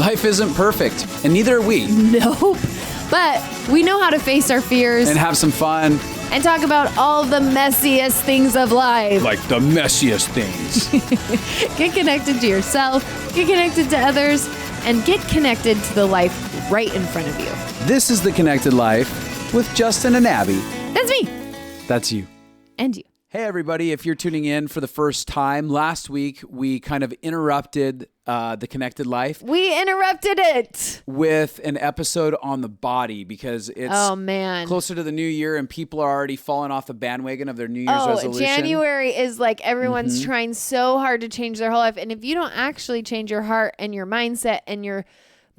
Life isn't perfect, and neither are we. Nope. But we know how to face our fears And have some fun. and talk about all the messiest things of life. Like the messiest things. Get connected to yourself, get connected to others, and get connected to the life right in front of you. This is The Connected Life with Justin and Abby. That's me. That's you. And you. Hey, everybody. If you're tuning in for the first time, last week we kind of interrupted The Connected Life We interrupted it. with an episode on the body because it's closer to the new year and people are already falling off the bandwagon of their New Year's resolution. January is like everyone's trying so hard to change their whole life. And if you don't actually change your heart and your mindset and your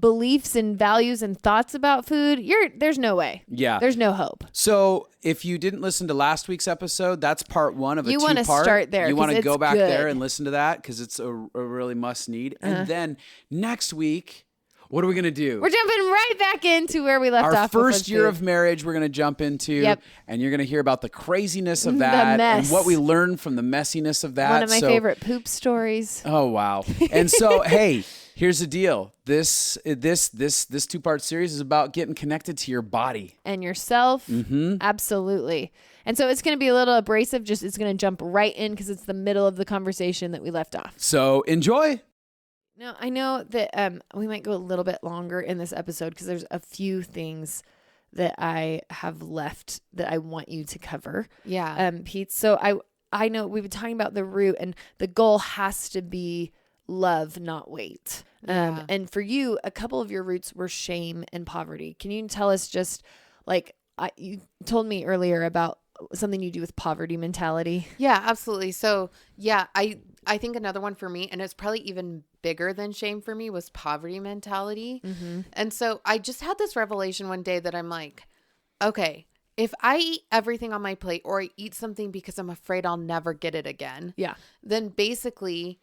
beliefs and values and thoughts about food, there's no way. Yeah. There's no hope. So if you didn't listen to last week's episode, that's part one of a two-part. You want to start there. You want to 'cause go it's back good. there and listen to that because it's a really must need. And then next week, what are we going to do? We're jumping right back into where we left Our off. first year of marriage, we're going to jump into, Yep. and you're going to hear about the craziness of that and mess. what we learned from the messiness of that. One of my favorite poop stories. Oh, wow. And so, hey, here's the deal. This two-part series is about getting connected to your body. And yourself. Absolutely. And so it's going to be a little abrasive. It's going to jump right in because it's the middle of the conversation that we left off. So enjoy. Now, I know that we might go a little bit longer in this episode because there's a few things that I have left that I want you to cover. Yeah. Pete. So I know we've been talking about the root, and the goal has to be love, not weight. Yeah. And for you, a couple of your roots were shame and poverty. Can you tell us just like you told me earlier about something you do with poverty mentality? Yeah, absolutely. So yeah, I think another one for me, and it's probably even bigger than shame for me, was poverty mentality. And so I just had this revelation one day that I'm like, okay, if I eat everything on my plate or I eat something because I'm afraid I'll never get it again, then basically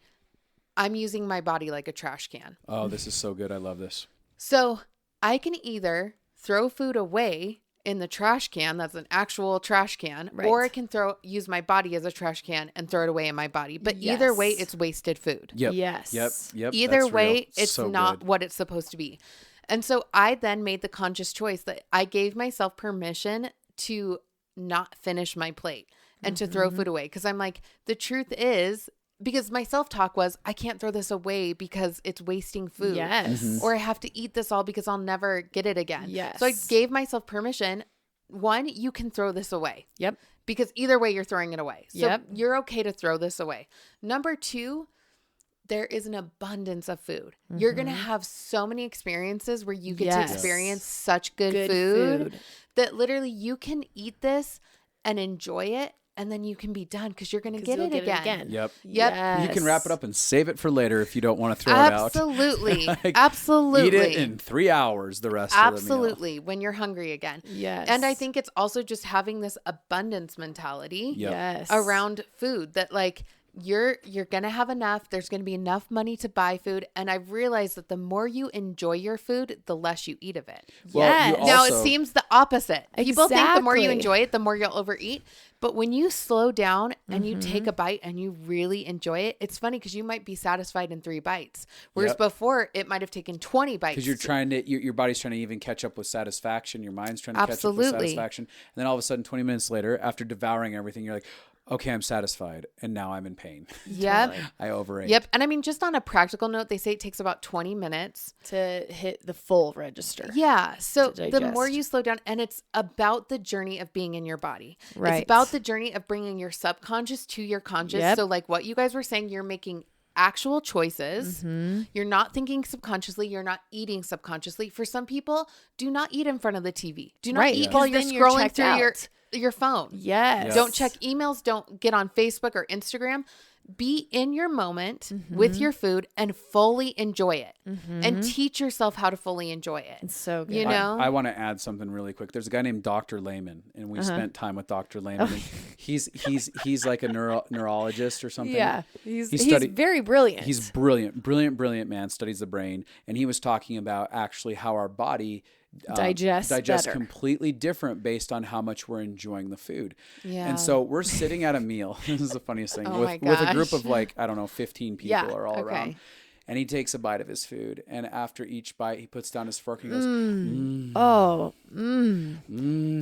I'm using my body like a trash can. Oh, this is so good. I love this. So I can either throw food away in the trash can, that's an actual trash can, Right. or I can use my body as a trash can and throw it away in my body. But either way, it's wasted food. Yep. Yes. Yep. Either That's way, real. it's So not good. what it's supposed to be. And so I then made the conscious choice that I gave myself permission to not finish my plate and to throw food away. Because I'm like, the truth is, because my self-talk was, I can't throw this away because it's wasting food. Yes. Or I have to eat this all because I'll never get it again. Yes. So I gave myself permission. One, you can throw this away. Yep. Because either way, you're throwing it away. So Yep. you're okay to throw this away. Number two, there is an abundance of food. You're going to have so many experiences where you get to Yes. experience such good food. food that literally you can eat this and enjoy it. And then you can be done because you're going to get you'll it get again. Yep. Yep. You can wrap it up and save it for later if you don't want to throw it out. Absolutely. Like, Absolutely. Eat it in 3 hours the rest of the meal. Absolutely. When you're hungry again. Yes. And I think it's also just having this abundance mentality Yep. Yes. around food that like you're going to have enough. There's going to be enough money to buy food. And I've realized that the more you enjoy your food, the less you eat of it. Well, you Yes. Now also- it seems the opposite. People think the more you Exactly. enjoy it, the more you'll overeat. But when you slow down and you take a bite and you really enjoy it, it's funny because you might be satisfied in 3 bites. Whereas Yep. before it might have taken 20 bites. Because you're trying to, your body's trying to even catch up with satisfaction. Your mind's trying to catch up with Absolutely. satisfaction. And then all of a sudden, 20 minutes later, after devouring everything, you're like, okay, I'm satisfied. And now I'm in pain. Yep. I overate. Yep. And I mean, just on a practical note, they say it takes about 20 minutes. to hit the full register. Yeah. So To the more digest. you slow down, and it's about the journey of being in your body. Right. It's about the journey of bringing your subconscious to your conscious. Yep. So like what you guys were saying, you're making actual choices. You're not thinking subconsciously. You're not eating subconsciously. For some people, do not eat in front of the TV. Do not Right. eat Yeah. while 'Cause you're then you're scrolling checked through out. your phone. Yes. Yes. Don't check emails. Don't get on Facebook or Instagram. Be in your moment with your food and fully enjoy it and teach yourself how to fully enjoy it. It's so good. You know? I want to add something really quick. There's a guy named Dr. Lehman, and we spent time with Dr. Lehman. And he's like a neurologist or something. Yeah. He's studied- very brilliant. He's brilliant man, studies the brain. And he was talking about actually how our body Digests better. completely different based on how much we're enjoying the food. Yeah. And so we're sitting at a meal. This is the funniest thing. Oh with my a group gosh. of 15 people Yeah, are all okay. around. And he takes a bite of his food, and after each bite, he puts down his fork and goes,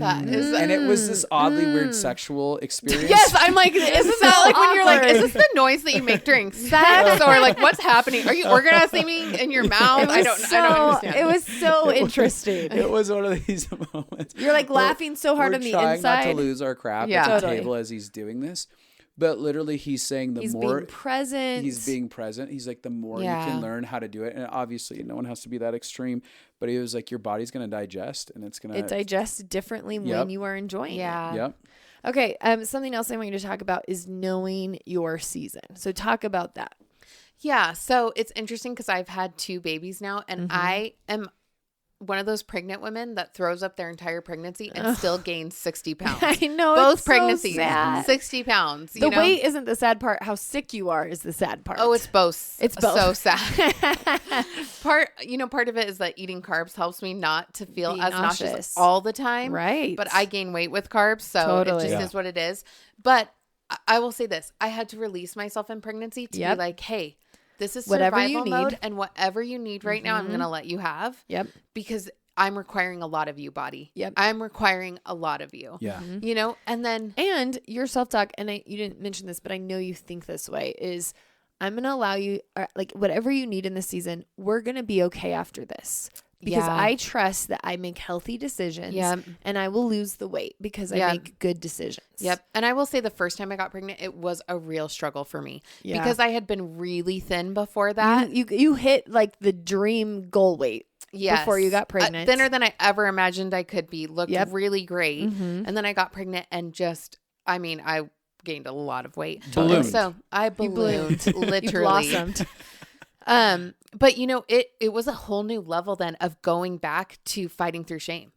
That is, and it was this oddly weird sexual experience. yes, I'm like, isn't that like when you're like, is this the noise that you make during sex, or like what's happening? Are you orgasming in your mouth? I don't understand. It was so interesting. It was one of these moments. You're like laughing so hard on the trying not to inside. lose our crap Yeah. at the Totally. table as he's doing this. But literally, he's saying He's being present. he's being present. He's like, the more you can learn how to do it. And obviously, no one has to be that extreme. But he was like, your body's going to digest, and it's going to. It digests differently when you are enjoying it. Yep. Okay. Something else I want you to talk about is knowing your season. So talk about that. Yeah. So it's interesting because I've had 2 babies now, and I am one of those pregnant women that throws up their entire pregnancy and still gains 60 pounds. I know. Both it's pregnancies, so sad. 60 pounds. The weight isn't the sad part. How sick you are is the sad part. Oh, it's both. It's both. So sad. Part of it is that eating carbs helps me not to feel Be as nauseous. nauseous all the time. Right. But I gain weight with carbs, so Totally. it just is what it is. But I will say this. I had to release myself in pregnancy to be like, hey, this is Whatever you survival mode, need. and whatever you need right now, I'm going to let you have. Yep. Because I'm requiring a lot of you, body. Yep. I'm requiring a lot of you. Yeah. You know, and then And your self-talk, and you didn't mention this, but I know you think this way, is I'm going to allow you, like whatever you need in this season, we're going to be okay after this. Because Yeah. I trust that I make healthy decisions and I will lose the weight because I make good decisions. Yep. And I will say the first time I got pregnant, it was a real struggle for me Yeah. because I had been really thin before that. You hit like the dream goal weight. Yes. Before you got pregnant. Thinner than I ever imagined I could be. Looked really great. Mm-hmm. And then I got pregnant and just, I mean, I gained a lot of weight. Ballooned. And so I ballooned, literally. You blossomed. But you know, it was a whole new level then of going back to fighting through shame.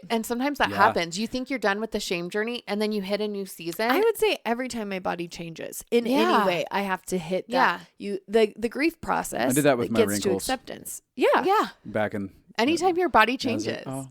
And sometimes that happens. You think you're done with the shame journey and then you hit a new season. I would say every time my body changes in any way, I have to hit that. The grief process. I did that with my gets wrinkles. to acceptance. Yeah. Yeah. Back in. Anytime your body I was changes. like, oh,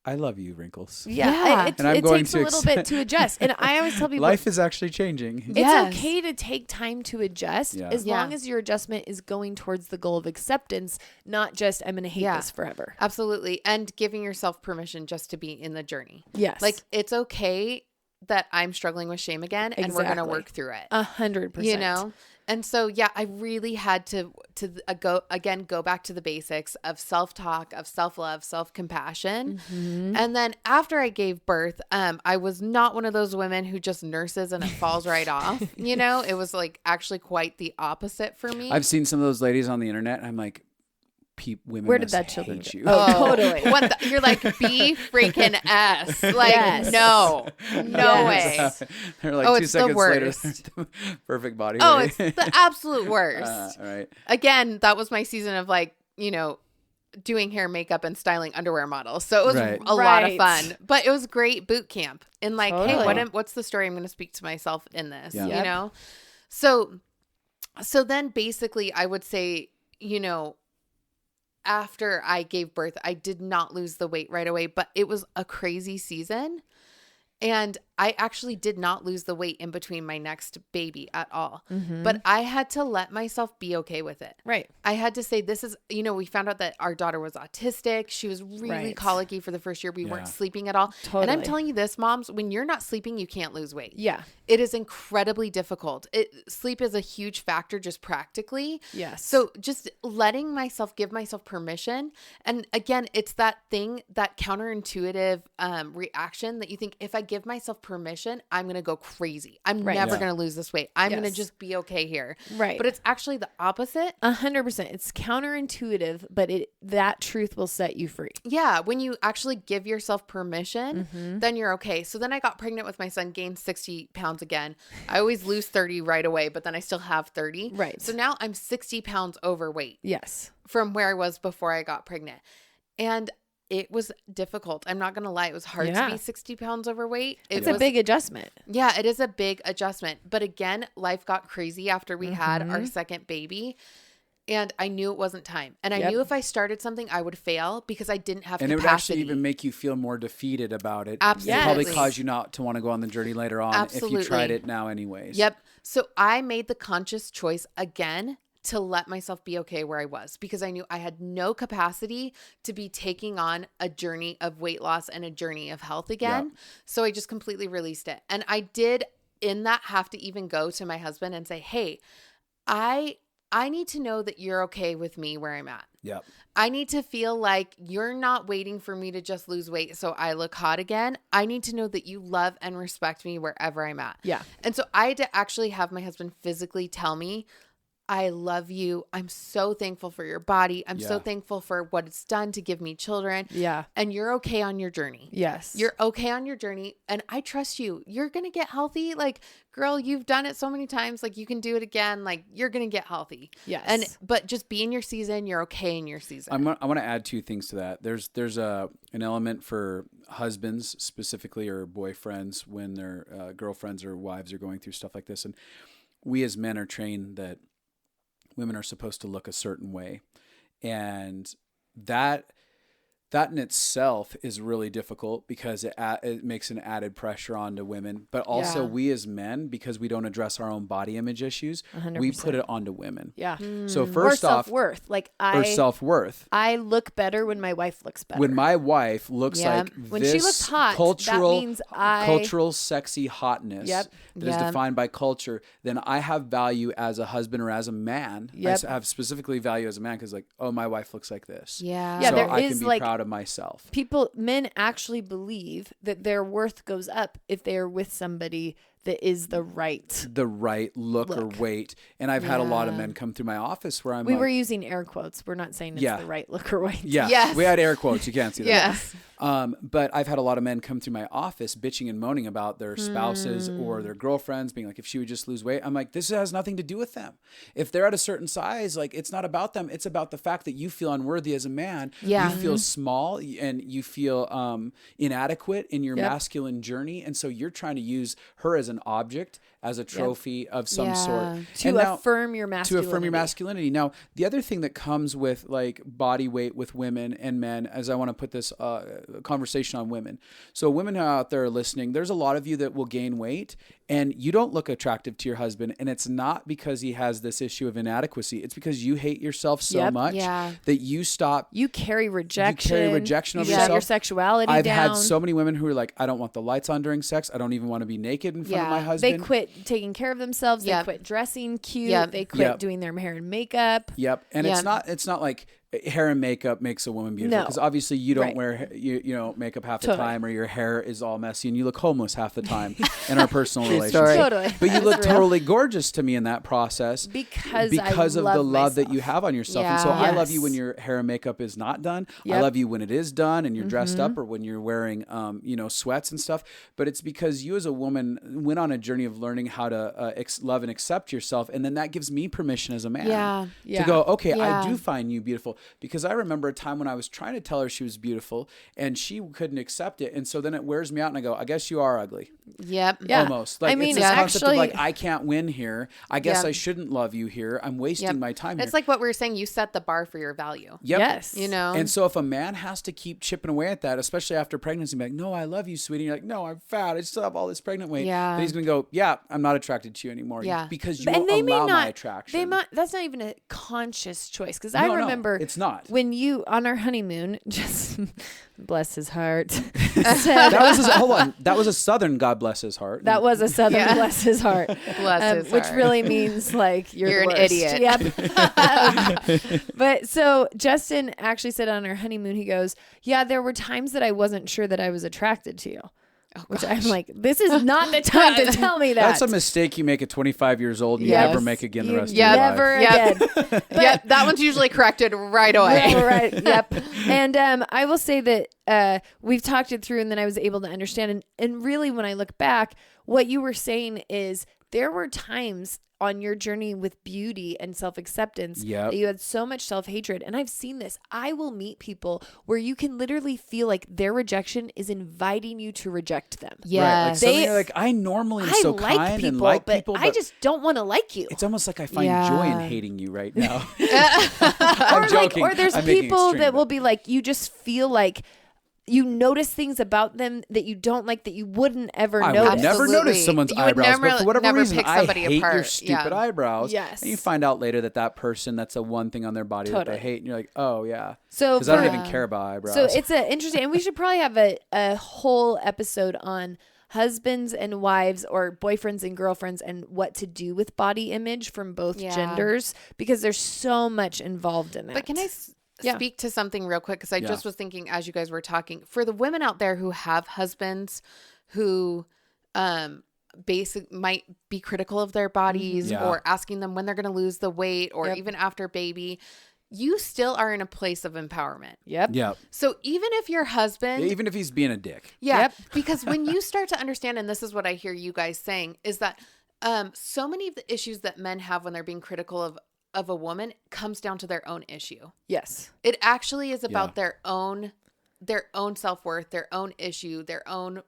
I love you, wrinkles. Yeah. Yeah. And I'm It going takes a to little bit to adjust. And I always tell people Life is actually changing. it's Yes. okay to take time to adjust as Yeah. long as your adjustment is going towards the goal of acceptance, not just I'm going to hate this forever. Absolutely. And giving yourself permission just to be in the journey. Yes. Like it's okay that I'm struggling with shame again and we're going to Exactly. work through it. 100%. You know? And so, yeah, I really had to go back to the basics of self-talk, of self-love, self-compassion. Mm-hmm. And then after I gave birth, I was not one of those women who just nurses and it falls right off. You know, it was like actually quite the opposite for me. I've seen some of those ladies on the internet. And I'm like, women Where did must that children hate go? you. Oh, totally. You're like, be freaking S. Like, Yes. no Yes. way. They're like Oh, 2 it's the seconds later, worst. perfect body Oh, weight. it's the absolute worst. All right. Again, that was my season of like, you know, doing hair, makeup, and styling underwear models. So it was Right. a lot of Right. fun, but it was great boot camp. And like, hey, Totally. what's the story I'm going to speak to myself in this? Yeah. You Yep. know? So then basically I would say, you know, after I gave birth, I did not lose the weight right away, but it was a crazy season. And I actually did not lose the weight in between my next baby at all. Mm-hmm. But I had to let myself be okay with it. Right. I had to say, this is, you know, we found out that our daughter was autistic. She was really Right. colicky for the first year. We Yeah. weren't sleeping at all. Totally. And I'm telling you this, moms, when you're not sleeping, you can't lose weight. Yeah. It is incredibly difficult. Sleep is a huge factor just practically. Yes. So just letting myself, give myself permission. And again, it's that thing, that counterintuitive reaction that you think, if I give myself permission, I'm going to go crazy. I'm Right. never Yeah. going to lose this weight. I'm going to Yes. just be okay here. Right. But it's actually the opposite. 100%. It's counterintuitive, but that truth will set you free. Yeah, when you actually give yourself permission, Mm-hmm. then you're okay. So then I got pregnant with my son, gained 60 pounds again. I always lose 30 right away, but then I still have 30. Right. So now I'm 60 pounds overweight Yes. from where I was before I got pregnant. And it was difficult. I'm not going to lie. It was hard Yeah. to be 60 pounds overweight. It's a big adjustment. Yeah, it is a big adjustment. But again, life got crazy after we had Mm-hmm. our second baby. And I knew it wasn't time. And I Yep. knew if I started something, I would fail because I didn't have And it would capacity. actually even make you feel more defeated about it. Absolutely. It'd probably Yes. cause you not to want to go on the journey later on if Absolutely. you tried it now anyways. Yep. So I made the conscious choice again to let myself be okay where I was, because I knew I had no capacity to be taking on a journey of weight loss and a journey of health again. Yep. So I just completely released it. And I did in that have to even go to my husband and say, hey, I need to know that you're okay with me where I'm at. Yep. I need to feel like you're not waiting for me to just lose weight so I look hot again. I need to know that you love and respect me wherever I'm at. Yeah. And so I had to actually have my husband physically tell me, I love you. I'm so thankful for your body. I'm so thankful for what it's done to give me children. Yeah. And you're okay on your journey. Yes. You're okay on your journey. And I trust you. You're going to get healthy. Like, girl, you've done it so many times. Like, you can do it again. Like, you're going to get healthy. Yes. But just be in your season. You're okay in your season. I want to add two things to that. There's an element for husbands specifically, or boyfriends, when their girlfriends or wives are going through stuff like this. And we as men are trained that women are supposed to look a certain way. And that in itself is really difficult, because it makes an added pressure onto women. But also we as men, because we don't address our own body image issues, 100%. we put it onto women. Yeah. So first or off, self-worth. Like or self-worth. I look better when my wife looks better. When my wife looks like when this she looks hot, cultural, that means cultural sexy hotness that is defined by culture, then I have value as a husband or as a man. I have specifically value as a man, because like, oh, my wife looks like this. Yeah. Yeah, So there I is can be like proud of myself. men actually believe that their worth goes up if they're with somebody that is the right look or weight. And I've had a lot of men come through my office where we were using air quotes. We're not saying it's the right look or weight. Yeah. Yes. We had air quotes. You can't see that. Yes. But I've had a lot of men come through my office bitching and moaning about their spouses or their girlfriends, being like, if she would just lose weight. I'm like, this has nothing to do with them. If they're at a certain size, like, it's not about them. It's about the fact that you feel unworthy as a man. Yeah. You feel small and you feel inadequate in your masculine journey. And so you're trying to use her as an object, as a trophy of some sort. To affirm your masculinity. Now, the other thing that comes with like body weight with women and men, as I want to put this conversation on women. So women who are out there listening, there's a lot of you that will gain weight and you don't look attractive to your husband. And it's not because he has this issue of inadequacy. It's because you hate yourself so much that you stop. You carry rejection. Of yourself. Your sexuality I've down. had so many women who are like, I don't want the lights on during sex. I don't even want to be naked in front of my husband. They quit taking care of themselves. They quit dressing cute. They quit doing their hair and makeup. And it's not like hair and makeup makes a woman beautiful, because obviously you don't wear makeup half the time, or your hair is all messy and you look homeless half the time in our personal relationship. Totally. But you look totally gorgeous to me in that process because of the love that you have on yourself. And so I love you when your hair and makeup is not done. I love you when it is done and you're dressed up, or when you're wearing sweats and stuff. But it's because you as a woman went on a journey of learning how to love and accept yourself, and then that gives me permission as a man to go, okay, I do find you beautiful. Because I remember a time when I was trying to tell her she was beautiful and she couldn't accept it. And so then it wears me out and I go, I guess you are ugly. Yep. Yeah. Almost. Like, I mean, it's this concept of like, I can't win here. I guess I shouldn't love you here. I'm wasting my time here. It's like what we were saying. You set the bar for your value. Yep. Yes. And so if a man has to keep chipping away at that, especially after pregnancy, be like, no, I love you, sweetie. You're like, no, I'm fat. I still have all this pregnant weight. Yeah. But he's going to go, yeah, I'm not attracted to you anymore. Yeah. Because you won't allow my attraction. That's not even a conscious choice. Because I remember it's not. When you, on our honeymoon, just bless his heart. Hold on. That was a Southern God bless his heart. That was a Southern bless his heart. Bless his which heart. really means like you're an idiot. Yep. But so Justin actually said on our honeymoon, he goes, yeah, there were times that I wasn't sure that I was attracted to you. Oh, which I'm like, this is not the time to tell me that. That's a mistake you make at 25 years old and you never make again the rest of your life. Never again. But that one's usually corrected right away. Right. Yep. And I will say that we've talked it through, and then I was able to understand. And really, when I look back, what you were saying is there were times on your journey with beauty and self-acceptance that you had so much self-hatred. And I've seen this. I will meet people where you can literally feel like their rejection is inviting you to reject them. Yeah. Right. Like I normally am so like kind people, and like people, but I just don't want to like you. It's almost like I find joy in hating you right now. I'm joking. Or there's people that will be like, you just feel like you notice things about them that you don't like that you wouldn't ever I notice. would never Absolutely. notice someone's You would eyebrows, but never- for whatever never reason, pick I somebody hate your apart. stupid Yeah. eyebrows. Yes. And you find out later that person, that's the one thing on their body that Totally. they hate, and you're like, oh yeah, So because I don't for- even care about eyebrows. So it's a interesting, and we should probably have a whole episode on husbands and wives or boyfriends and girlfriends and what to do with body image from both Yeah. genders, because there's so much involved in that. But can I Yeah. speak to something real quick? Because I Yeah. just was thinking as you guys were talking, for the women out there who have husbands who might be critical of their bodies Yeah. or asking them when they're going to lose the weight or Yep. even after baby, you still are in a place of empowerment. Yep. yeah, So even if your husband, even if he's being a dick. yeah, Yep. because when you start to understand, and this is what I hear you guys saying, is that so many of the issues that men have when they're being critical of a woman comes down to their own issue. Yes. It actually is about Yeah. their own self-worth, their own issue, their own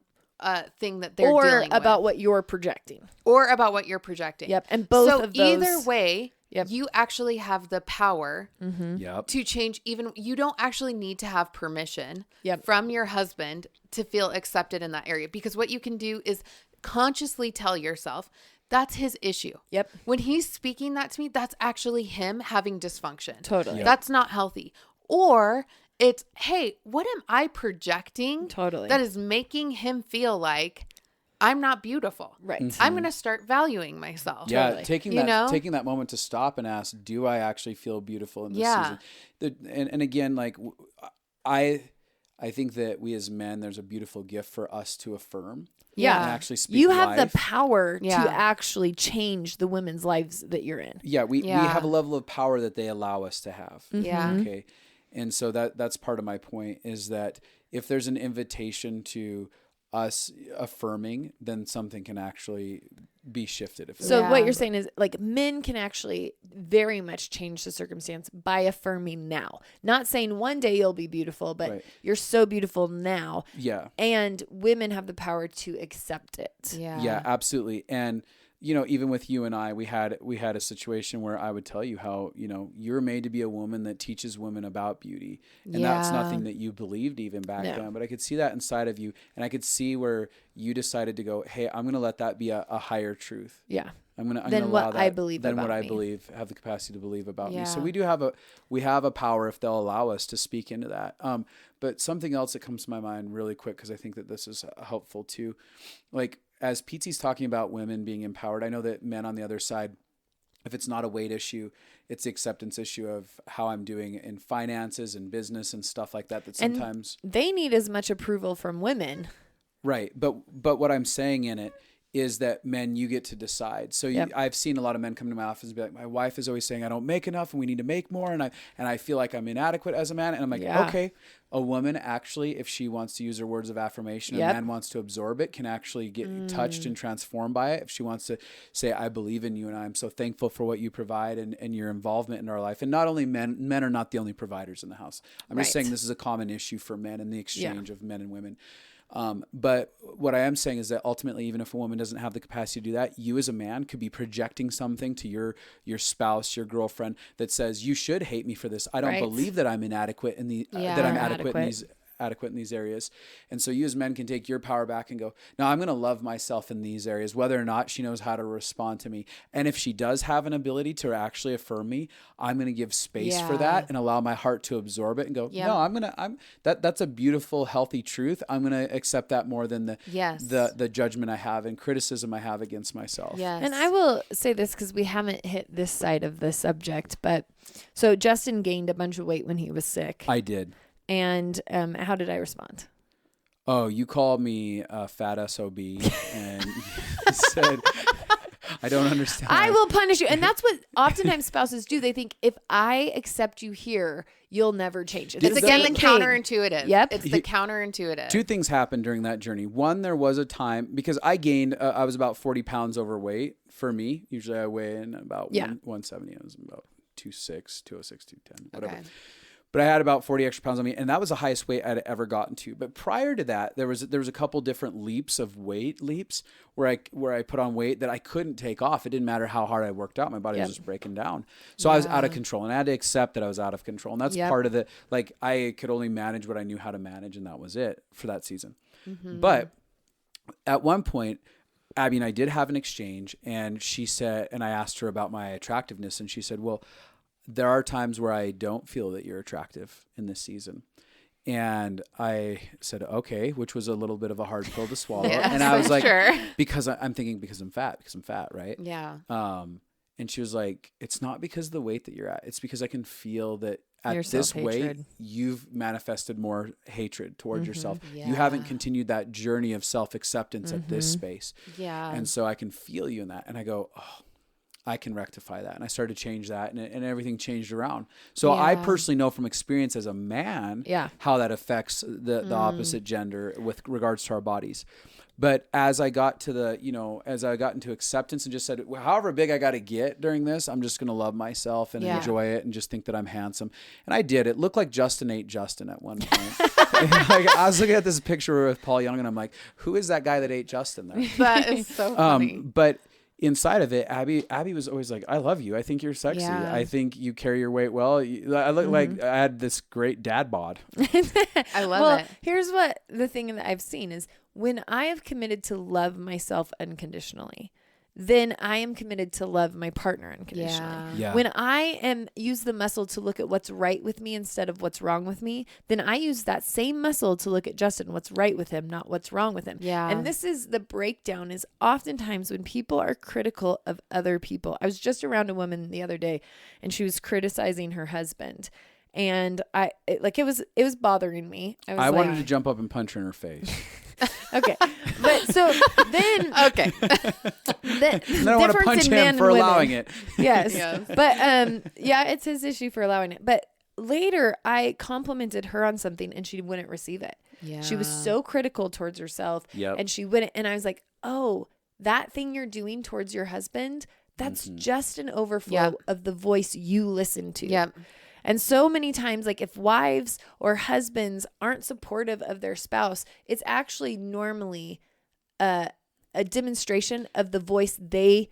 thing that they're Or dealing about with. what you're projecting. Or about what you're projecting. Yep. And both so of those. either way, Yep. you actually have the power Yep. to change. Even you don't actually need to have permission Yep. from your husband to feel accepted in that area, because what you can do is consciously tell yourself that's his issue. Yep. When he's speaking that to me, that's actually him having dysfunction. Totally. Yep. That's not healthy. Or it's, hey, what am I projecting Totally. that is making him feel like I'm not beautiful? Right. I'm going to start valuing myself. Yeah, Totally. taking You that know? taking that moment to stop and ask, do I actually feel beautiful in this Yeah. season? And again, like I think that we as men, there's a beautiful gift for us to affirm. Yeah. And actually speak You have life. the power Yeah. to actually change the women's lives that you're in. Yeah, we Yeah. have a level of power that they allow us to have. Yeah. Okay. And so that's part of my point, is that if there's an invitation to us affirming, then something can actually be shifted. If So Yeah. what you're saying is, like, men can actually very much change the circumstance by affirming now. Not saying one day you'll be beautiful, but Right. you're so beautiful now. yeah. And women have the power to accept it. Yeah, absolutely. And you know, even with you and I, we had a situation where I would tell you how, you know, you're made to be a woman that teaches women about beauty. And that's Yeah. nothing that you believed even back No. then. But I could see that inside of you. And I could see where you decided to go, hey, I'm going to let that be a higher truth. Yeah. I'm Than gonna allow what that, I believe than about what I me. believe, have the capacity to believe about me. So Yeah. we have a power if they'll allow us to speak into that. But something else that comes to my mind really quick, because I think that this is helpful too. Like, as Pietze's talking about women being empowered, I know that men on the other side, if it's not a weight issue, it's the acceptance issue of how I'm doing in finances and business and stuff like that. That And- sometimes, They need as much approval from women. right. But what I'm saying in it is that men, you get to decide. So Yep. I've seen a lot of men come to my office and be like, my wife is always saying I don't make enough and we need to make more. And I feel like I'm inadequate as a man. And I'm like, Yeah. okay, a woman actually, if she wants to use her words of affirmation, Yep. a man wants to absorb it, can actually get touched and transformed by it. If she wants to say, I believe in you and I'm so thankful for what you provide and your involvement in our life. And not only men are not the only providers in the house. I'm just Right. saying this is a common issue for men in the exchange of men and women. But what I am saying is that ultimately, even if a woman doesn't have the capacity to do that, you as a man could be projecting something to your spouse, your girlfriend, that says, you should hate me for this. I don't Right. believe that I'm inadequate in the Yeah. that I'm You're adequate in these areas. And so you as men can take your power back and go, no, I'm going to love myself in these areas, whether or not she knows how to respond to me. And if she does have an ability to actually affirm me, I'm going to give space for Yeah. that and allow my heart to absorb it and go, Yeah. no, that's a beautiful, healthy truth. I'm going to accept that more than Yes. the judgment I have and criticism I have against myself. Yes. And I will say this because we haven't hit this side of the subject, but so Justin gained a bunch of weight when he was sick. I did. And how did I respond? Oh, you called me a fat SOB and you said, I don't understand. I will punish you. And that's what oftentimes spouses do. They think, if I accept you here, you'll never change. it's the again the same thing. counterintuitive. Yep. It's the counterintuitive. Two things happened during that journey. One, there was a time, because I gained, I was about 40 pounds overweight for me. Usually I weigh in about 170. I was about 206, 210, whatever. Okay. but I had about 40 extra pounds on me, and that was the highest weight I'd ever gotten to. But prior to that, there was a couple different leaps where I put on weight that I couldn't take off. It didn't matter how hard I worked out. My body was just breaking down. So I was out of control, and I had to accept that I was out of control. And that's part of I could only manage what I knew how to manage, and that was it for that season. But at one point, Abby and I did have an exchange, and she said, and I asked her about my attractiveness, and she said, well, there are times where I don't feel that you're attractive in this season. And I said, okay, which was a little bit of a hard pill to swallow. And I was like, because I'm thinking because I'm fat, right? Yeah. And she was like, it's not because of the weight that you're at. It's because I can feel that at Your this self-hatred. weight, you've manifested more hatred towards yourself. Yeah. You haven't continued that journey of self-acceptance at this space. Yeah. And so I can feel you in that. And I go, oh, I can rectify that. And I started to change that, and everything changed around. So I personally know from experience as a man how that affects the opposite gender with regards to our bodies. But as I got to as I got into acceptance and just said, well, however big I got to get during this, I'm just going to love myself and enjoy it and just think that I'm handsome. And I did. It looked like Justin ate Justin at one point. I was looking at this picture with Paul Young, and I'm like, who is that guy that ate Justin there? That is so funny. But inside of it, Abby was always like, I love you. I think you're sexy. Yeah. I think you carry your weight well. I look like I had this great dad bod. I love it. Here's what the thing that I've seen is when I have committed to love myself unconditionally, then I am committed to love my partner unconditionally. Yeah. When I use the muscle to look at what's right with me instead of what's wrong with me, then I use that same muscle to look at Justin, what's right with him, not what's wrong with him. Yeah. And this is the breakdown is oftentimes when people are critical of other people. I was just around a woman the other day, and she was criticizing her husband. And it was bothering me. I wanted to jump up and punch her in her face. Okay. But so then Okay. the And then I want to punch him for allowing it. Yes. Yes. But it's his issue for allowing it. But later I complimented her on something and she wouldn't receive it. Yeah. She was so critical towards herself. Yep. And she wouldn't, and I was like, oh, that thing you're doing towards your husband, that's just an overflow of the voice you listen to. Yep. And so many times, like if wives or husbands aren't supportive of their spouse, it's actually normally a demonstration of the voice they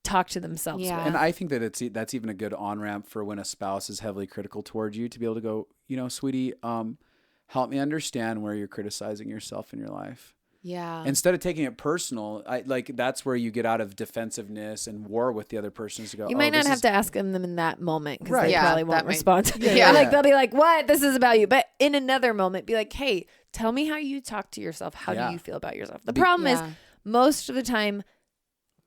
talk to themselves with. And I think that that's even a good on-ramp for when a spouse is heavily critical toward you to be able to go, sweetie, help me understand where you're criticizing yourself in your life. Yeah. Instead of taking it personal, that's where you get out of defensiveness and war with the other person to go. You might not have to ask them in that moment because they Yeah, probably won't that might- respond. Yeah. Like they'll be like, "What? This is about you." But in another moment, be like, "Hey, tell me how you talk to yourself. How do you feel about yourself?" The problem is, most of the time,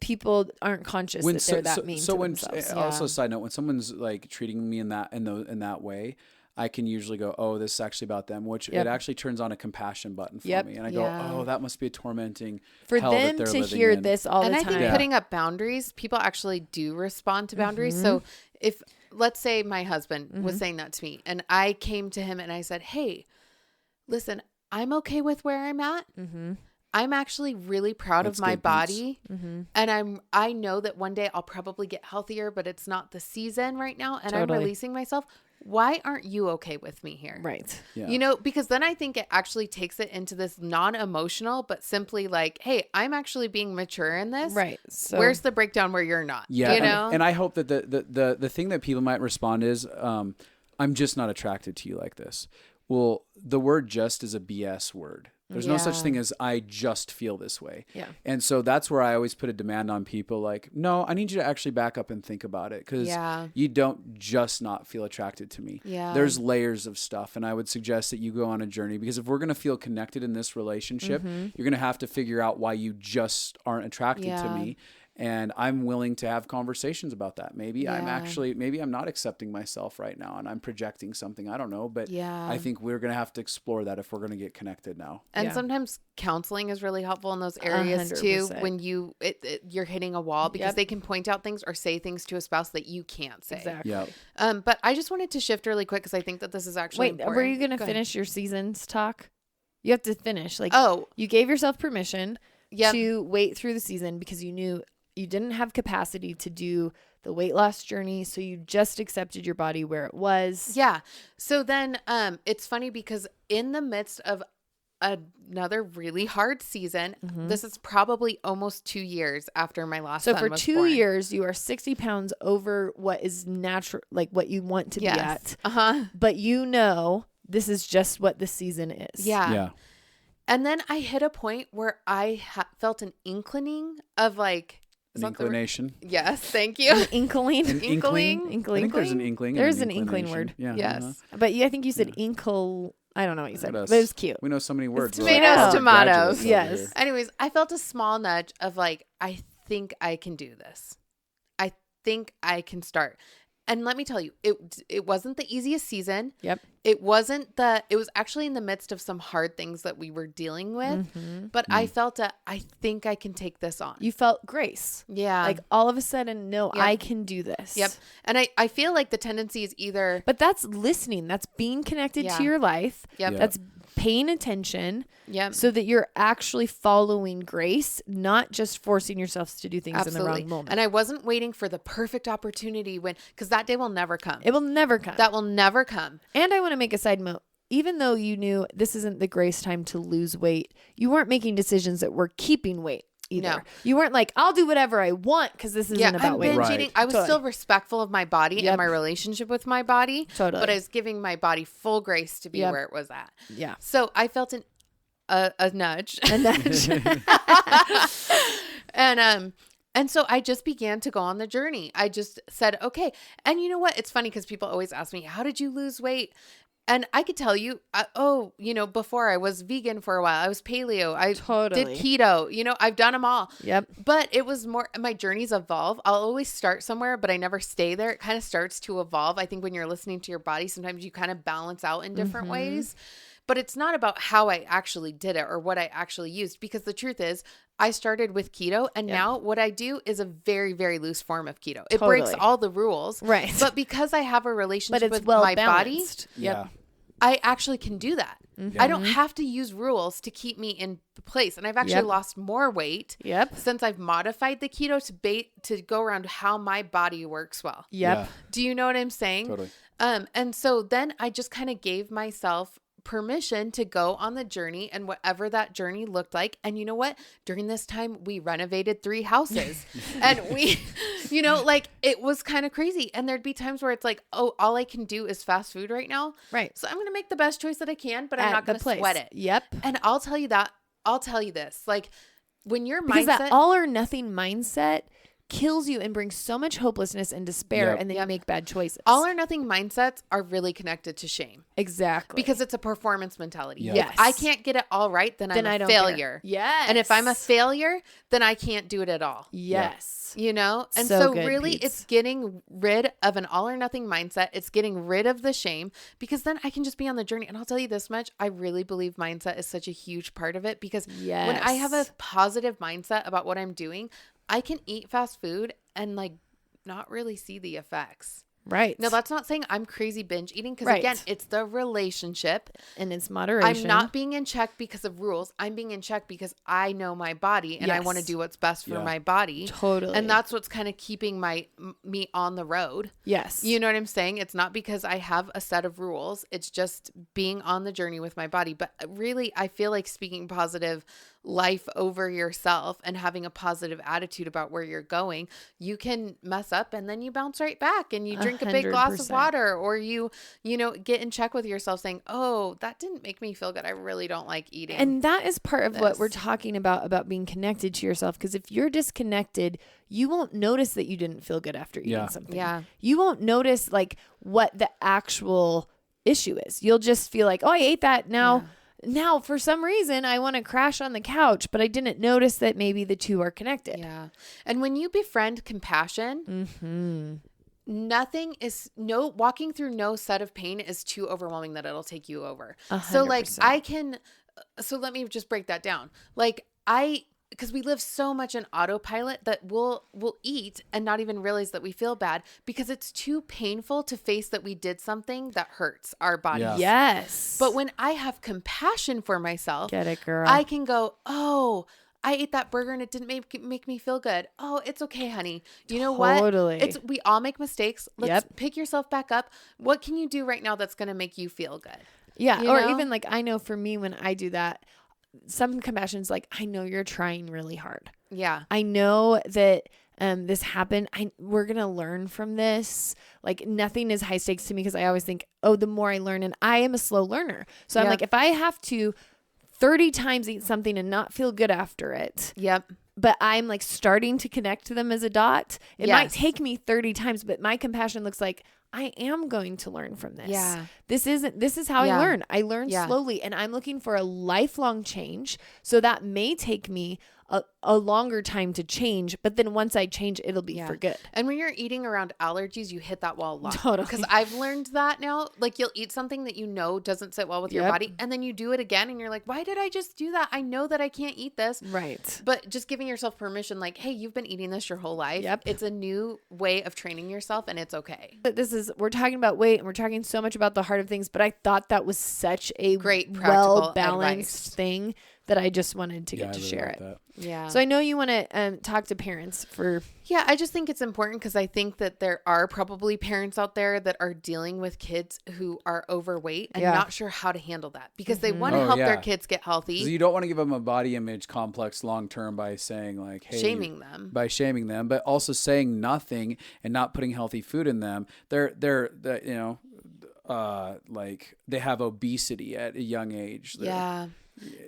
people aren't conscious that they're that mean to themselves. Also, side note, when someone's like treating me in that way, I can usually go, oh, this is actually about them, which it actually turns on a compassion button for me. And I go, oh, that must be a tormenting for hell them that they're to living hear in. this all And the I time. think putting up boundaries, people actually do respond to boundaries. So if, let's say my husband was saying that to me and I came to him and I said, hey, listen, I'm okay with where I'm at. I'm actually really proud of my body. And I know that one day I'll probably get healthier, but it's not the season right now. And I'm releasing myself. Why aren't you okay with me here? Right. Yeah. Because then I think it actually takes it into this non-emotional, but simply like, hey, I'm actually being mature in this. Right. So Where's the breakdown where you're not? Yeah. And I hope that the thing that people might respond is, I'm just not attracted to you like this. Well, the word just is a BS word. There's no such thing as I just feel this way. Yeah. And so that's where I always put a demand on people like, no, I need you to actually back up and think about it because you don't just not feel attracted to me. Yeah. There's layers of stuff. And I would suggest that you go on a journey because if we're going to feel connected in this relationship, you're going to have to figure out why you just aren't attracted to me. And I'm willing to have conversations about that. Maybe I'm not accepting myself right now and I'm projecting something. I don't know. But I think we're going to have to explore that if we're going to get connected now. And sometimes counseling is really helpful in those areas 100%. too. When you're hitting a wall because they can point out things or say things to a spouse that you can't say. Exactly. Yeah. But I just wanted to shift really quick because I think that this is actually important. Were you going to Go ahead. finish your seasons talk? You have to finish. Like, you gave yourself permission to wait through the season because you knew you didn't have capacity to do the weight loss journey. So you just accepted your body where it was. Yeah. So then it's funny because in the midst of another really hard season, this is probably almost 2 years after my last So son for was 2 born. years, you are 60 pounds over what is natural, like what you want to be at. Uh-huh. But you know, this is just what the season is. Yeah. Yeah. And then I hit a point where I felt an inkling of like, An inclination. yes, thank you. An inkling. An inkling. Inkling. I think there's an inkling. and There's an inkling inclination. word. Yeah. Yes. But I think you said inkle. I don't know what you said, What but it else? was cute. We know so many words. tomatoes, We're like tomatoes. graduates over Yes. here. Anyways, I felt a small nudge of like, I think I can do this. I think I can start. And let me tell you, it wasn't the easiest season. Yep. It was actually in the midst of some hard things that we were dealing with, but I felt I think I can take this on. You felt grace. Yeah. Like all of a sudden, no, Yep. I can do this. Yep. And I feel like the tendency is either, But that's listening. That's being connected Yeah. to your life. Yep. Yeah. That's paying attention yep. so that you're actually following grace, not just forcing yourselves to do things in the Absolutely. wrong moment. And I wasn't waiting for the perfect opportunity because that day will never come. It will never come. That will never come. And I want to make a side note. Even though you knew this isn't the grace time to lose weight, you weren't making decisions that were keeping weight either. No. You weren't like, I'll do whatever I want because this isn't Yeah, about I'm weight. binge Right. eating. I was Totally. still respectful of my body Yep. and my relationship with my body. Totally. But I was giving my body full grace to be Yep. where it was at. Yeah. So I felt a nudge. And then And so I just began to go on the journey. I just said, okay. And you know what? It's funny because people always ask me, how did you lose weight? And I could tell you, before I was vegan for a while, I was paleo, I Totally. did keto, I've done them all. Yep. But it was more, my journeys evolve. I'll always start somewhere, but I never stay there. It kind of starts to evolve. I think when you're listening to your body, sometimes you kind of balance out in different ways. But it's not about how I actually did it or what I actually used, because the truth is I started with keto and now what I do is a very, very loose form of keto. It breaks Totally. all the rules. Right. But because I have a but relationship it's with well my balanced. body, Yeah. I actually can do that. Mm-hmm. I don't have to use rules to keep me in place. And I've actually Yep. lost more weight Yep. since I've modified the keto to go around how my body works well. Yep. Yeah. Do you know what I'm saying? Totally. And so then I just kind of gave myself permission to go on the journey and whatever that journey looked like. And you know what? During this time, we renovated 3 houses and we, it was kind of crazy. And there'd be times where it's like, oh, all I can do is fast food right now. Right. So I'm going to make the best choice that I can, but I'm At not the going to place. sweat it. Yep. And I'll tell you this, like when your Because mindset, that all or nothing mindset kills you and brings so much hopelessness and despair, Yep. and then you make bad choices. all or nothing mindsets are really connected to shame Exactly. because it's a performance mentality. Yeah. Yes. If I can't get it all right, then I'm I a don't failure. care. Yes. And if I'm a failure, then I can't do it at all. Yes. And So so good, really Pietze. it's getting rid of an all or nothing mindset. It's getting rid of the shame, because then I can just be on the journey. And I'll tell you this much, I really believe mindset is such a huge part of it, because when I have a Yes. positive mindset about what I'm doing, I can eat fast food and like not really see the effects. Right. Now, that's not saying I'm crazy binge eating, because Right. again, it's the relationship. and it's moderation. I'm not being in check because of rules. I'm being in check because I know my body and I want to Yes. do what's best for Yeah. my body. Totally. And that's what's kind of keeping me on the road. Yes. You know what I'm saying? It's not because I have a set of rules. It's just being on the journey with my body. But really, I feel like speaking positive life over yourself and having a positive attitude about where you're going, you can mess up and then you bounce right back and you drink a big glass of 100%. water, or you get in check with yourself saying, oh, that didn't make me feel good. I really don't like eating. And that is part of what this. we're talking about being connected to yourself. Because if you're disconnected, you won't notice that you didn't feel good after eating Yeah. something. Yeah. You won't notice like what the actual issue is. You'll just feel like, oh, I ate that now. Now, for some reason, I want to crash on the couch, but I didn't notice that maybe the two are connected. Yeah. And when you befriend compassion, walking through no set of pain is too overwhelming that it'll take you over. 100%. So let me just break that down. Because we live so much in autopilot that we'll eat and not even realize that we feel bad, because it's too painful to face that we did something that hurts our body. Yeah. Yes. But when I have compassion for myself, Get it, girl. I can go, oh, I ate that burger and it didn't make me feel good. Oh, it's okay, honey. You know Totally. what? We all make mistakes. Let's Yep. pick yourself back up. What can you do right now that's going to make you feel good? Yeah. You Or know? even like, I know for me, when I do that, some compassion is like, I know you're trying really hard. Yeah. I know that this happened. We're going to learn from this. Like, nothing is high stakes to me, because I always think, oh, the more I learn, and I am a slow learner. So I'm Yep. like, if I have to 30 times eat something and not feel good after it, Yep. but I'm like starting to connect to them as a dot, it might Yes. take me 30 times, but my compassion looks like, I am going to learn from this. Yeah. This is how Yeah. I learn. I learn Yeah. slowly, and I'm looking for a lifelong change. So that may take me a longer time to change, but then once I change, it'll be for good. And when you're eating around allergies, you hit that wall a lot. Totally. Because I've learned that now. Like, you'll eat something that you know doesn't sit well with your Yep. body, and then you do it again, and you're like, why did I just do that? I know that I can't eat this. Right. But just giving yourself permission, like, hey, you've been eating this your whole life. Yep. It's a new way of training yourself, and it's okay. But we're talking about weight, and we're talking so much about the heart of things, but I thought that was such a Great practical well-balanced advice. thing that I just wanted to Yeah, get to I really share like it. that. Yeah. So I know you want to talk to parents for. Yeah, I just think it's important, because I think that there are probably parents out there that are dealing with kids who are overweight and Yeah. not sure how to handle that, because they want to Oh, help their yeah. kids get healthy. So you don't want to give them a body image complex long term by saying like, hey, Shaming them. by shaming them, but also saying nothing and not putting healthy food in them. They're like they have obesity at a young age. Yeah.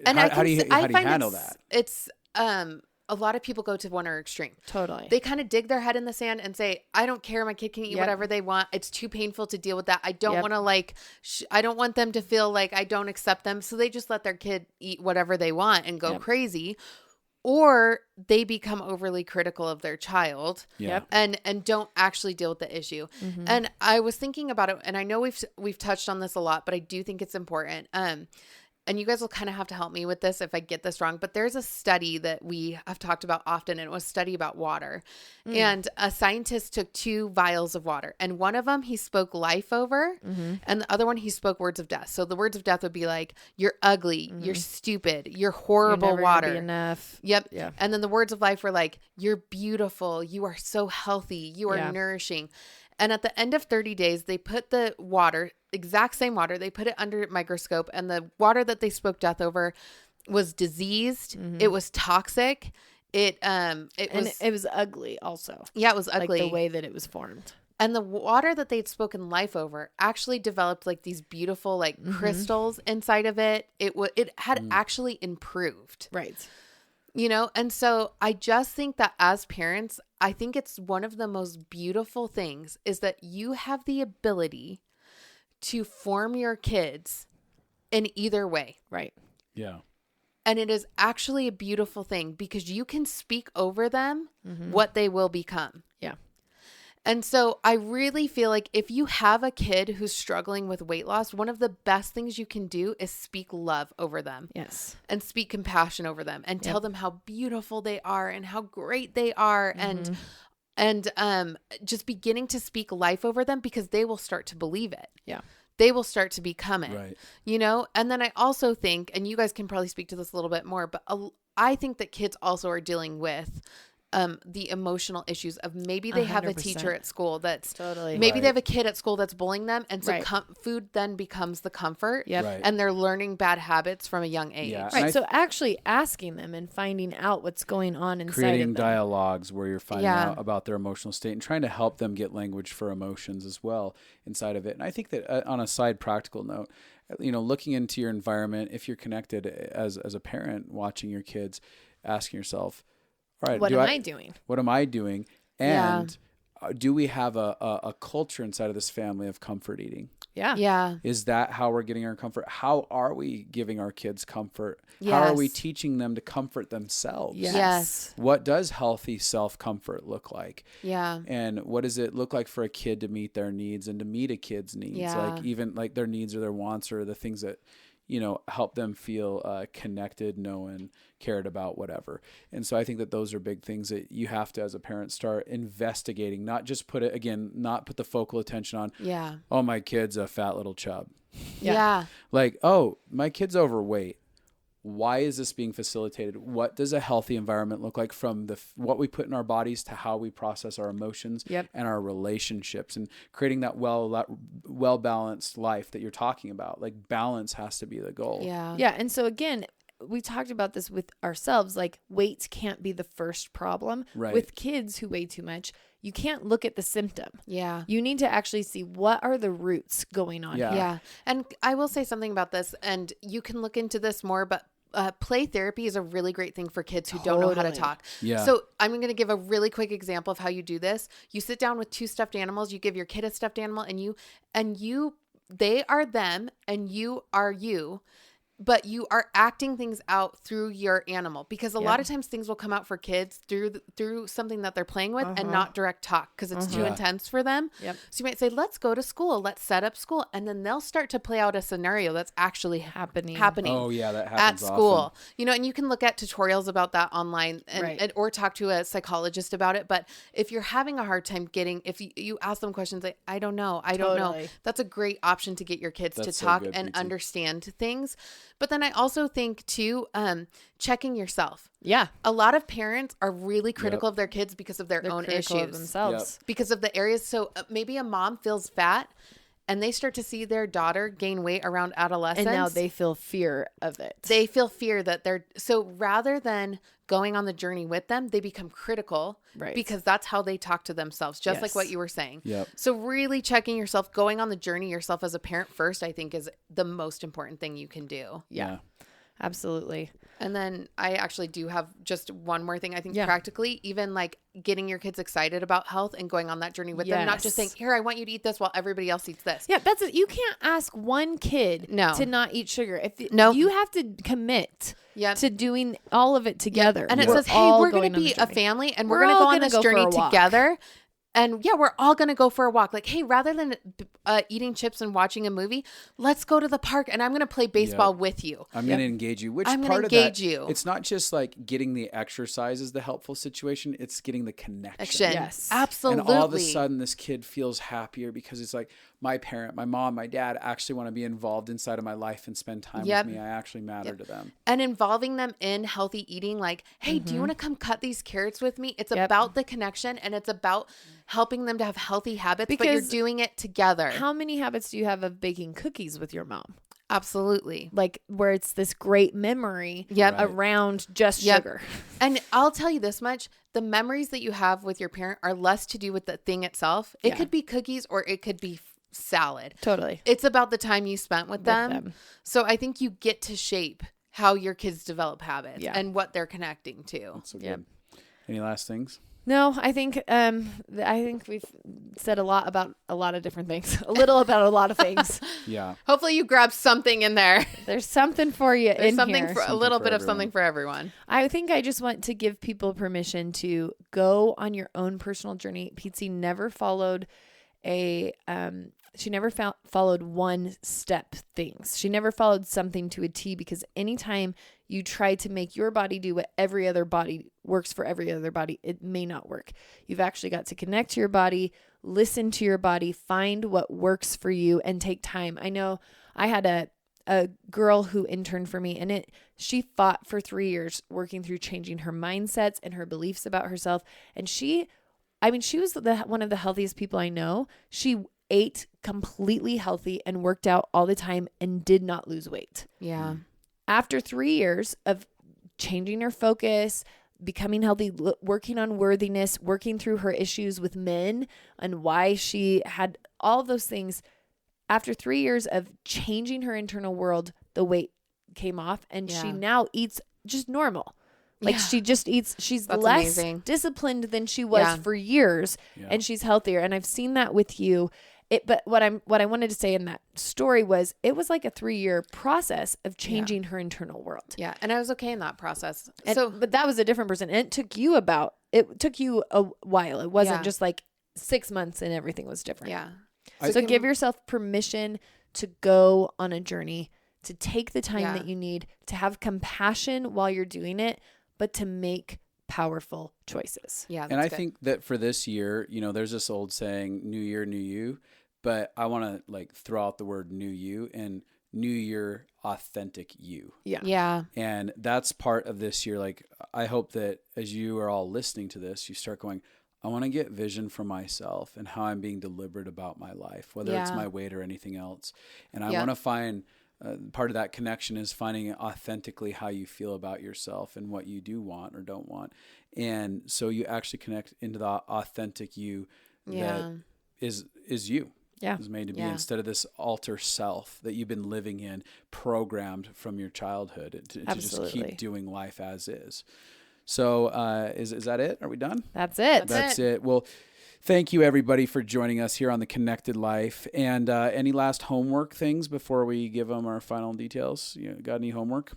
How do you handle that? It's a lot of people go to one or extreme. Totally. They kind of dig their head in the sand and say, I don't care. My kid can eat Yep. whatever they want. It's too painful to deal with that. I don't Yep. want to I don't want them to feel like I don't accept them. So they just let their kid eat whatever they want and go Yep. crazy. Or they become overly critical of their child. Yeah. And don't actually deal with the issue. Mm-hmm. And I was thinking about it, and I know we've touched on this a lot, but I do think it's important. And you guys will kind of have to help me with this if I get this wrong, but there's a study that we have talked about often, and it was a study about water. And a scientist took 2 vials of water, and one of them he spoke life over, and the other one he spoke words of death. So the words of death would be like, you're ugly, you're stupid, you're horrible, You're never gonna water. be enough. Yep. Yeah. And then the words of life were like, you're beautiful, you are so healthy, you are Yeah. nourishing. And at the end of 30 days, they put the water, exact same water, they put it under a microscope, and the water that they spoke death over was diseased. It was toxic. It was ugly also. yeah, it was ugly. Like the way that it was formed. And the water that they'd spoken life over actually developed like these beautiful like crystals inside of it. It had actually improved. Right. You know, and so I just think that as parents, I think it's one of the most beautiful things is that you have the ability to form your kids in either way. Right. Yeah. And it is actually a beautiful thing because you can speak over them what they will become. Yeah. And so I really feel like if you have a kid who's struggling with weight loss, one of the best things you can do is speak love over them. Yes. And speak compassion over them and tell them how beautiful they are and how great they are and just beginning to speak life over them because they will start to believe it. Yeah. They will start to become it. Right. You know? And then I also think, and you guys can probably speak to this a little bit more, but I think that kids also are dealing with the emotional issues of maybe they have a 100%. teacher at school that's Totally. maybe Right. they have a kid at school that's bullying them. And so Right. food then becomes the comfort. Yep. Right. And they're learning bad habits from a young age. Yeah. And Right. I- So actually asking them and finding out what's going on inside Creating of them. dialogues where you're finding Yeah. out about their emotional state and trying to help them get language for emotions as well inside of it. And I think that on a side practical note, looking into your environment, if you're connected as a parent, watching your kids, asking yourself, all right, What am I doing? What am I doing? Yeah. And do we have a culture inside of this family of comfort eating? Yeah. Yeah. Is that how we're getting our comfort? How are we giving our kids comfort? How are we Yes. teaching them to comfort themselves? Yes. What does healthy self-comfort look like? Yeah. And what does it look like for a kid to meet their needs and to meet a kid's needs? Yeah. Like even like their needs or their wants or the things that, help them feel connected, known, cared about, whatever. And so I think that those are big things that you have to, as a parent, start investigating, not just put the focal attention on, Yeah. oh, my kid's a fat little chub. Yeah. Yeah. Like, oh, my kid's overweight. why is this being facilitated? What does a healthy environment look like, from what we put in our bodies to how we process our emotions and our relationships, and creating that well balanced life that you're talking about. Like, balance has to be the goal. Yeah. And so again, we talked about this with ourselves, like weight can't be the first problem. Right. With kids who weigh too much, you can't look at the symptom. Yeah. You need to actually see what are the roots going on. Yeah. And I will say something about this, and you can look into this more, but play therapy is a really great thing for kids who don't know how to talk. Yeah. So I'm going to give a really quick example of how you do this. You sit down with 2 stuffed animals, you give your kid a stuffed animal, and they are them and you are you. But you are acting things out through your animal, because a lot of times things will come out for kids through something that they're playing with and not direct talk, because it's too intense for them. Yep. So you might say, let's go to school. Let's set up school. And then they'll start to play out a scenario that's actually happening. Oh yeah, that happens at school. often. You know, and you can look at tutorials about that online or talk to a psychologist about it. But if you're having a hard time if you ask them questions like, I don't know, that's a great option to get your kids to talk and understand things. But then I also think too, checking yourself. Yeah. A lot of parents are really critical of their kids because of their own issues, of themselves. because of the areas. So maybe a mom feels fat and they start to see their daughter gain weight around adolescence. And now they feel fear of it. They feel fear that so rather than going on the journey with them, they become critical, because that's how they talk to themselves, just like what you were saying. Yep. So really checking yourself, going on the journey yourself as a parent first, I think is the most important thing you can do. Yeah. Absolutely. And then I actually do have just one more thing. I think practically, even like getting your kids excited about health and going on that journey with them, not just saying, here, I want you to eat this while everybody else eats this. Yeah, that's it. You can't ask one kid to not eat sugar. You have to commit to doing all of it together. And it says, hey, we're going to be a family and we're going to go on this journey together. And we're all going to go for a walk. Like, hey, rather than eating chips and watching a movie, let's go to the park and I'm going to play baseball with you. I'm going to engage you. I'm going to engage you. It's not just like getting the exercise is the helpful situation. It's getting the connection. Yes, absolutely. And all of a sudden this kid feels happier because it's like, my parent, my mom, my dad actually want to be involved inside of my life and spend time with me. I actually matter to them. And involving them in healthy eating, like, hey, do you want to come cut these carrots with me? It's about the connection, and it's about helping them to have healthy habits, but you're doing it together. How many habits do you have of baking cookies with your mom? Absolutely. Like, where it's this great memory around just sugar. And I'll tell you this much. The memories that you have with your parent are less to do with the thing itself. It could be cookies or it could be salad. Totally. It's about the time you spent with them. So I think you get to shape how your kids develop habits and what they're connecting to. That's so good. Any last things? No, I think we've said a lot about a lot of different things. A little about a lot of things. Yeah. Hopefully you grab something in there. There's something for you in here. A little bit of something for everyone. I think I just want to give people permission to go on your own personal journey. Pietze never followed she never followed one step things. She never followed something to a T, because anytime you try to make your body do what every other body works for every other body, it may not work. You've actually got to connect to your body, listen to your body, find what works for you, and take time. I know I had a girl who interned for me, and she fought for 3 years working through changing her mindsets and her beliefs about herself. And she was one of the healthiest people I know. She ate completely healthy and worked out all the time and did not lose weight. Yeah. After 3 years of changing her focus, becoming healthy, working on worthiness, working through her issues with men and why she had all those things, after 3 years of changing her internal world, the weight came off, and she now eats just normal. Like she just eats, she's less disciplined than she was for years, and she's healthier. And I've seen that with you. But what I wanted to say in that story was, it was like a 3-year process of changing her internal world. Yeah. And I was okay in that process. But that was a different person. And it took you a while. It wasn't just like 6 months and everything was different. Yeah. So give yourself permission to go on a journey, to take the time that you need, to have compassion while you're doing it, but to make powerful choices. Yeah. And I think that for this year, there's this old saying, new year, new you, but I want to like throw out the word new you. And new year, authentic you. Yeah. Yeah. And that's part of this year. Like, I hope that as you are all listening to this, you start going, I want to get vision for myself and how I'm being deliberate about my life, whether it's Yeah. my weight or anything else. And I Yeah. want to find part of that connection is finding authentically how you feel about yourself and what you do want or don't want. And so you actually connect into the authentic you Yeah. that is you. Yeah. Is made to be, Yeah. instead of this alter self that you've been living in, programmed from your childhood to just Absolutely. keep doing life as is. So is that it? Are we done? That's it. That's That's it. Well, thank you everybody for joining us here on The Connected Life. And any last homework things before we give them our final details? You got any homework?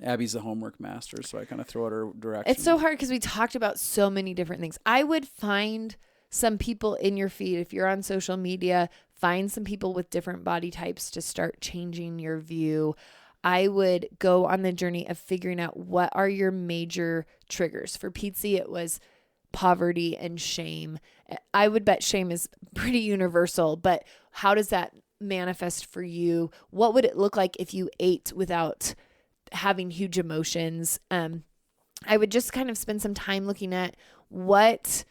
Abby's the homework master, so I kind of throw it her direction. It's so hard because we talked about so many different things. I would find some people in your feed, if you're on social media, find some people with different body types to start changing your view. I would go on the journey of figuring out what are your major triggers. For Pietze, it was poverty and shame. I would bet shame is pretty universal, but how does that manifest for you? What would it look like if you ate without having huge emotions? I would just kind of spend some time looking at what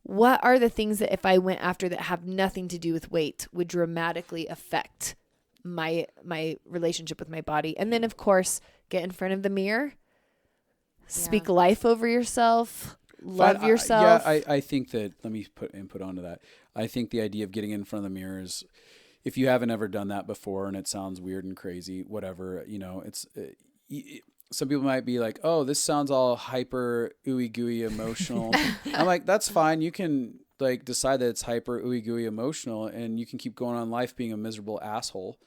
are the things that if I went after that have nothing to do with weight would dramatically affect my relationship with my body. And then of course, get in front of the mirror, speak life over yourself, love yourself. I think that, let me put input onto that. I think the idea of getting in front of the mirror is, if you haven't ever done that before and it sounds weird and crazy, whatever, it's, some people might be like, oh, this sounds all hyper ooey gooey emotional. I'm like, that's fine. You can like decide that it's hyper ooey gooey emotional and you can keep going on life being a miserable asshole.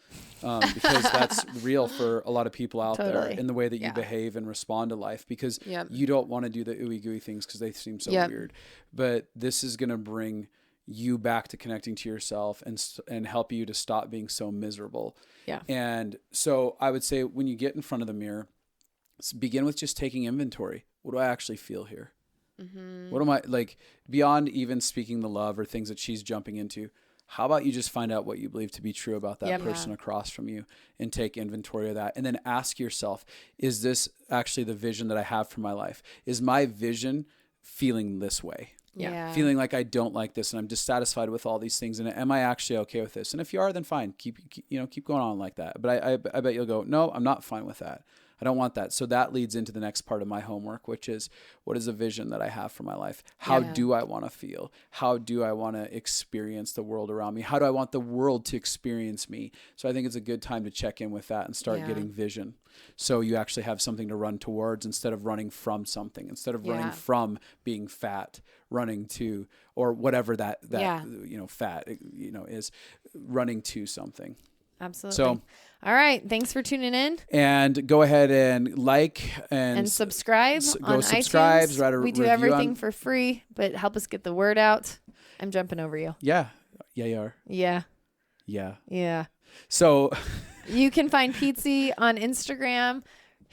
Because that's real for a lot of people out there in the way that you behave and respond to life, because you don't want to do the ooey gooey things because they seem so weird. But this is going to bring you back to connecting to yourself and help you to stop being so miserable. Yeah. And so I would say when you get in front of the mirror, begin with just taking inventory. What do I actually feel here? Mm-hmm. What am I like, beyond even speaking the love or things that she's jumping into? How about you just find out what you believe to be true about that person across from you and take inventory of that, and then ask yourself, is this actually the vision that I have for my life? Is my vision feeling this way? Yeah. Feeling like I don't like this and I'm dissatisfied with all these things, and am I actually okay with this? And if you are, then fine, keep going on like that. But I bet you'll go, no, I'm not fine with that. I don't want that. So that leads into the next part of my homework, which is, what is a vision that I have for my life? How do I want to feel? How do I want to experience the world around me? How do I want the world to experience me? So I think it's a good time to check in with that and start getting vision. So you actually have something to run towards instead of running from something, instead of running from being fat, running to, or whatever that fat, is, running to something. Absolutely. So, all right. Thanks for tuning in. And go ahead and like and subscribe on subscribe. iTunes. Write a We do review everything for free, but help us get the word out. I'm jumping over you. Yeah, you are. Yeah. So you can find Pietze on Instagram.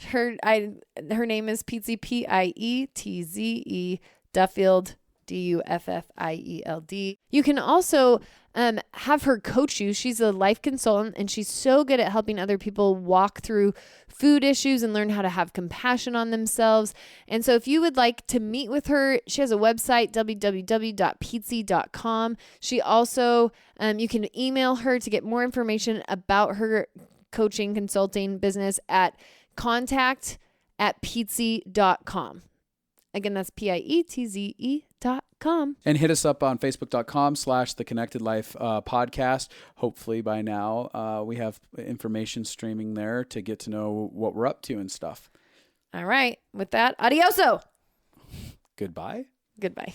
Her name is Pietze, Pietze Duffield, Duffield. You can also have her coach you. She's a life consultant and she's so good at helping other people walk through food issues and learn how to have compassion on themselves. And so if you would like to meet with her, she has a website, www.pietze.com. She also, you can email her to get more information about her coaching consulting business at contact@pietze.com. Again, that's Pietze.com. And hit us up on Facebook.com/The Connected Life podcast. Hopefully by now we have information streaming there to get to know what we're up to and stuff. All right. With that, adioso. Goodbye. Goodbye.